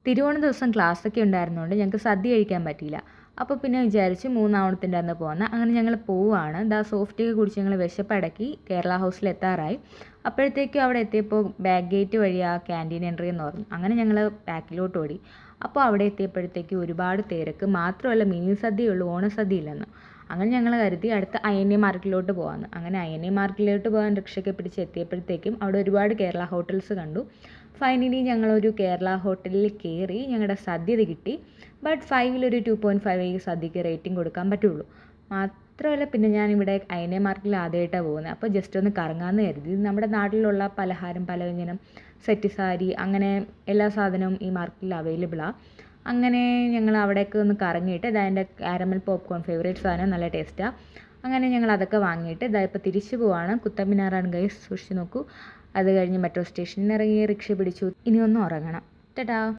തിരുവോണ ദിവസം ക്ലാസ്സൊക്കെ ഉണ്ടായിരുന്നതുകൊണ്ട് ഞങ്ങൾക്ക് സദ്യ കഴിക്കാൻ പറ്റിയില്ല. അപ്പോൾ പിന്നെ വിചാരിച്ച് 3 ഓണത്തിൻ്റെ അന്ന് പോകാമെന്ന്. അങ്ങനെ ഞങ്ങൾ പോവുകയാണ്. സോഫ്റ്റ് ടീയൊക്കെ കുടിച്ച് ഞങ്ങൾ വിശപ്പടക്കി കേരള ഹൗസിൽ എത്താറായി. അപ്പോഴത്തേക്കും അവിടെ എത്തിയപ്പോൾ ബാക്ക് ഗേറ്റ് വഴി ആ ക്യാൻറ്റീൻ എൻട്രി എന്ന് പറഞ്ഞു. അങ്ങനെ ഞങ്ങൾ ബാക്കിലോട്ട് ഓടി. അപ്പോൾ അവിടെ എത്തിയപ്പോഴത്തേക്കും ഒരുപാട് തിരക്ക്. മാത്രമല്ല മിനി സദ്യയേ ഉള്ളൂ, ഓണസദ്യ ഇല്ലെന്ന്. അങ്ങനെ ഞങ്ങൾ കരുതി അടുത്ത INA മാർക്കറ്റിലോട്ട് പോകാമെന്ന്. അങ്ങനെ INA മാർക്കറ്റിലോട്ട് പോകാൻ റിക്ഷയൊക്കെ പിടിച്ച് എത്തിയപ്പോഴത്തേക്കും അവിടെ ഒരുപാട് കേരള ഹോട്ടൽസ് കണ്ടു. ഫൈനലി ഞങ്ങളൊരു കേരള ഹോട്ടലിൽ കയറി. ഞങ്ങളുടെ സദ്യ കിട്ടി. ബട്ട് 5-ൽ ഒരു 2.5 ഈ സദ്യക്ക് റേറ്റിംഗ് കൊടുക്കാൻ പറ്റുള്ളൂ. മാത്രമല്ല പിന്നെ ഞാനിവിടെ INA മാർക്കറ്റിൽ ആദ്യമായിട്ടാണ് പോകുന്നത്. അപ്പോൾ ജസ്റ്റ് ഒന്ന് കറങ്ങാമെന്ന് കരുതി. നമ്മുടെ നാട്ടിലുള്ള പലഹാരം പലവ്യഞ്ജനം സെറ്റ് സാരി അങ്ങനെ എല്ലാ സാധനവും ഈ മാർക്കറ്റിൽ അവൈലബിളാണ്. അങ്ങനെ ഞങ്ങൾ അവിടേക്ക് ഒന്ന് കറങ്ങിയിട്ട് എൻ്റെ കാരമൽ പോപ്കോൺ ഫേവറേറ്റ് സാധനം, നല്ല ടേസ്റ്റാണ്. അങ്ങനെ ഞങ്ങൾ അതൊക്കെ വാങ്ങിയിട്ട് ഇപ്പോൾ തിരിച്ചു പോവാണ്. കുത്തബ് മിനാറാണ് ഗൈസ്, സൂക്ഷിച്ച് നോക്കൂ. അത് കഴിഞ്ഞ് മെട്രോ സ്റ്റേഷനിൽ ഇറങ്ങി റിക്ഷ പിടിച്ചു. ഇനി ഒന്ന് ഉറങ്ങണം. ടാറ്റാ.